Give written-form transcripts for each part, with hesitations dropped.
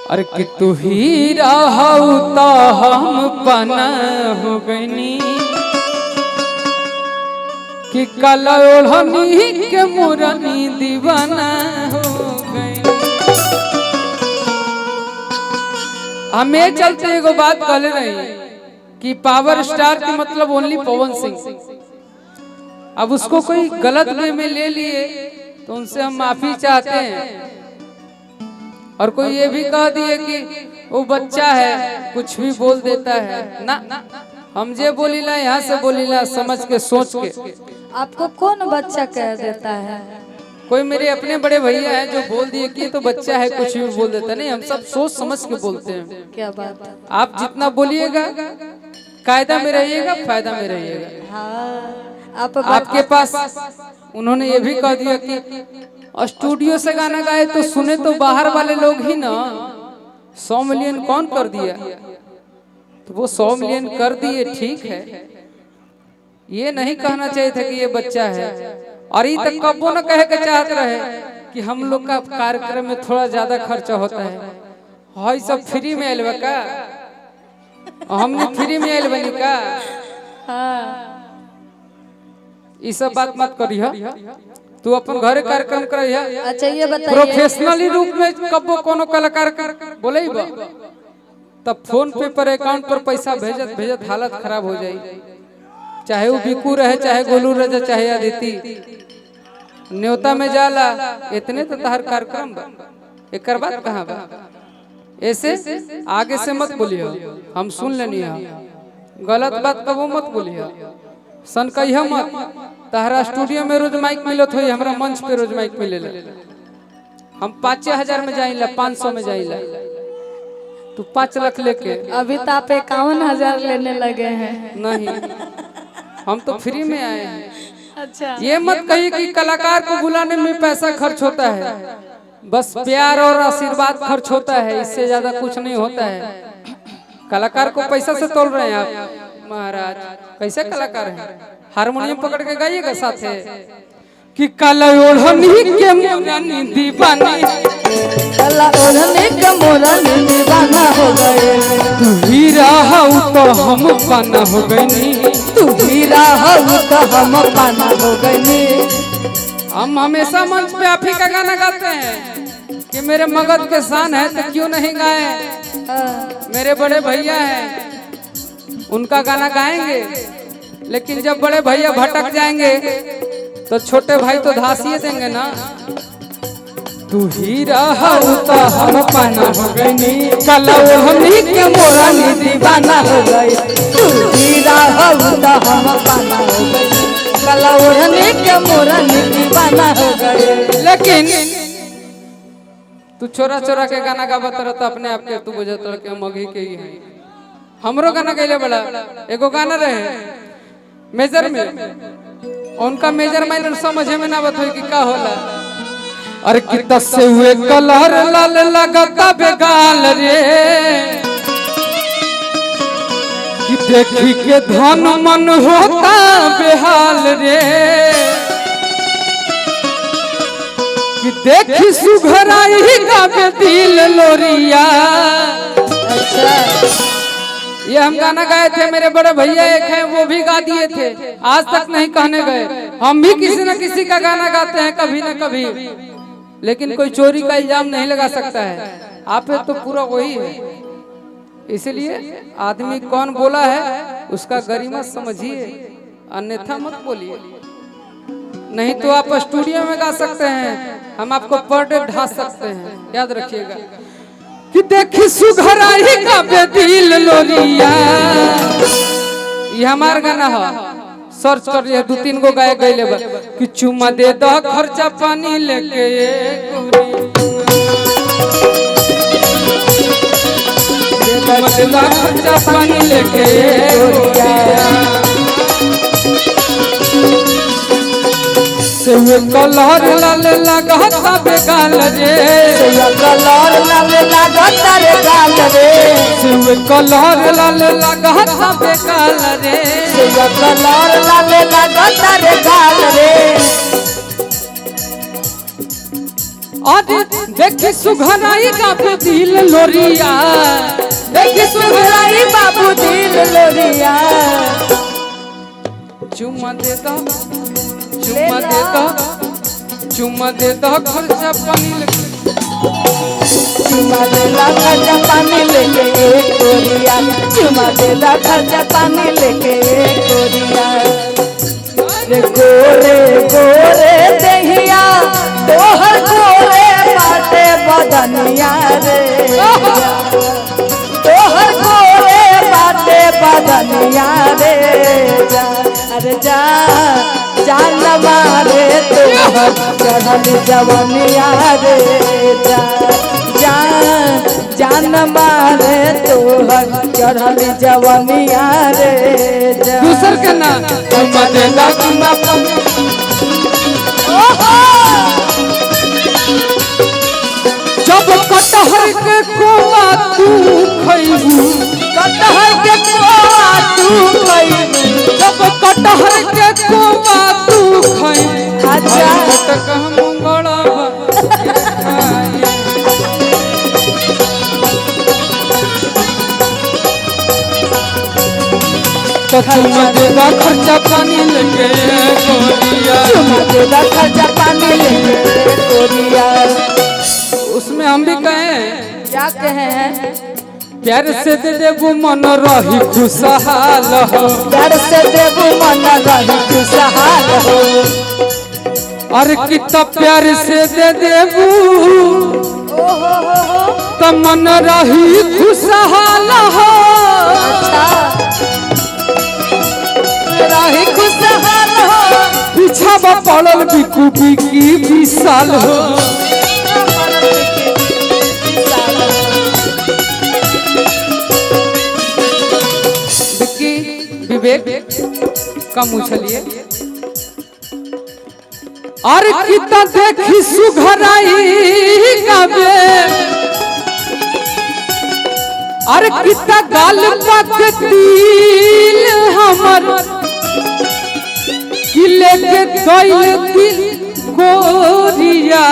अरे कि तू ही रहू तो हम पना हो गईनी कि कल ओढ़नी के मुरनी दीवाना हो गई। हमें चलते एगो बात कहले रही कि पावर स्टार के मतलब ओनली पवन सिंह। अब उसको कोई गलत वे में ले लिए तो उनसे हम माफी चाहते हैं। और कोई ये भी कह दिए कि वो बच्चा है कुछ भी बोल देता है ना, हम जे बोलीला यहाँ से बोलीला समझ के सोच के। आपको कौन बच्चा कह देता है? कोई मेरे अपने बड़े भैया हैं जो बोल दिए कि तो बच्चा है कुछ भी बोल देता। नहीं, हम सब सोच समझ के बोलते हैं। क्या बात है? आप जितना बोलिएगा कायदा में रहिएगा, फायदा में रहिएगा। हाँ, आपके पास उन्होंने ये भी कह दिया कि स्टूडियो से गाना गाए तो सुने तो बाहर वाले लोग ही ना। 100 मिलियन कौन कर दिया? तो वो 100 मिलियन कर दिए, ठीक है। ये नहीं कहना चाहिए था कि ये बच्चा है। और ये तक कबो न कहे के चाहत रहे कि हम लोग का कार्यक्रम में थोड़ा ज्यादा खर्चा होता है। हाई सब फ्री में आयल का, हमने फ्री में आयल बनी का। ये सब बात मत करिए, तू अपन घरे कार्यक्रम करिए। अच्छा ये बताइए, प्रोफेशनली रूप में कबो कोनो कलाकार बोले तब फोन पे पर अकाउंट पर पैसा भेजत भेजत हालत खराब हो जाई। चाहे वो बिकू रहे, चाहे गोलू रहे, चाहे अदिति न्योता में जाला, इतने तो तहर कार्यक्रम बा। एक बात कहाँ बा? ऐसे आगे से मत बोलियो, हम सुन लेनी है। गलत बात कबो मत बोलियो, सन कहिया मत। तहरा स्टूडियो में रोज माइक मिलत होई, हमरा मंच पे रोज माइक मिलेला। हम 5,000 में जाइला, 500 में जाइला, तू 5 लाख लेके। अभी तो आप 51,000 लेने लगे हैं। नहीं, हम तो फ्री में आए हैं। अच्छा, ये मत कहिए कि कलाकार को बुलाने में पैसा खर्च होता है। बस प्यार और आशीर्वाद खर्च होता है, इससे ज्यादा कुछ नहीं होता है। कलाकार को पैसा से तोल रहे हैं आप महाराज। कैसे कलाकार हैं? हारमोनियम पकड़ के गाइएगा साथे कि कल ओढ़नी के मोरनी दीवानी, कल ओढ़नी के मोरनी दीवाना हो गए। तू ही रहू तो हम पाना हो गईनी, तू ही रहू तो हम पाना हो गईनी। हम हमेशा मंच पे आप ही का गाना गाते हैं कि मेरे मगध के शान है तो क्यों नहीं गाए। मेरे बड़े भैया हैं उनका गाना गाएंगे, लेकिन जब बड़े भैया भटक जाएंगे तो छोटे भाई तो धासिए देंगे ना। तू ही रहू तो हम पाना हो गईनी, कल ओढ़नी के मोरनी दीवाना हो गई। तू ही रहू तो हम पाना हो गई, कल ओढ़नी के मोरनी दीवाना हो गए। लेकिन तू चोरा चोरा के गाना गावत रहता अपने आप के, तू बुझत रह के मघी के ही है। हमरो गाना गैले बड़ा एगो गाना रहे मेजर में, उनका मेजर माइनर समझे में ना बत होई कि का होला। अरे कि तसे हुए कलर लाल लगता बेगाल रे, कि देखी के धन मन होता बेहाल रे, कि देखी सुघराई का दिल लोरिया। अच्छा, ये हम गाना गाए थे, मेरे बड़े भैया एक हैं वो भी गा दिए थे, आज तक नहीं कहने गए। हम भी किसी न किसी का गाना गाते हैं कभी न कभी, लेकिन कोई चोरी का इल्जाम नहीं लगा सकता है। आप तो पूरा वही है। इसलिए आदमी कौन बोला है उसका गरिमा समझिए, अन्यथा मत बोलिए। नहीं तो आप स्टूडियो में गा सकते हैं, हम आपको पर डे ढा सकते हैं। याद रखिएगा कि देखी सुघराई का बेदिल लोरिया। ये हमार गाना है, सर्च कर लिया। 2-3 गो गाय गईले बा कि चुमा दे दो खर्चा पानी लेके खर्चा पानी लेके कलर लाल लगता बेगाल रे, कलर लाल लगता रे गाल रे, कलर लाल लगता बेगाल रे, कलर लाल लगता रे गाल रे। अरे देखी सुघराई का पे दिल लोरिया, देखी सुघराई बाबू दिल लोरिया। चुम्मा दे दो, चुम्मा दे दो, चुम्मा दे दो खर्चा पानी लेके, चुम्मा दे ला खर्चा पानी लेके एक गोरिया, चुम्मा दे ला खर्चा पानी लेके एक गोरिया। रे गोरे गोरे दहिया तोहर गोरे बाटे बदनिया रे, तोहर गोरे बाटे बदनिया रे। जा अरे जा जान मारे तोहर चढ़ल जवनिया रे, जा जान मारे तोहर चढ़ल जवनिया रे। दूसर के ना चुम्मा दे ला चुम्मा जब कटहर के कोवा तू खइबू, कटहर के कोवा तू खइबू, जब कटहर के कोवा तू खइबू, अच्छा तक हम बड़ा तो चुम्मा दे दा खर्चा पानी लेके गोरिया, चुम्मा दे दा खर्चा पानी लेके गोरिया। उसमें हम भी कहें क्या कहे हैं? प्यार से दे देबू मन रही खुशहाल हो, प्यार से देबू मन रही खुशहाल हो। अरे कितना प्यार से दे देबू तो मन रही खुशहाल हो, रही खुशहाल हो। पीछा बा पड़ल बिकू बिकी विशाल हो। विवेक कम उछलिए। और कितना देखी सुघराई गावे, और कितना गाल पकतील हमर कि लेके गइल दिल गोरिया।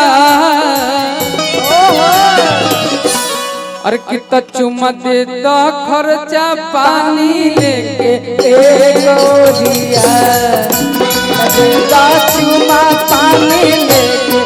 और कितना चुम्मा दे दो खर्चा पानी लेके ए गोरिया, दे दा चुम्मा पानी लेके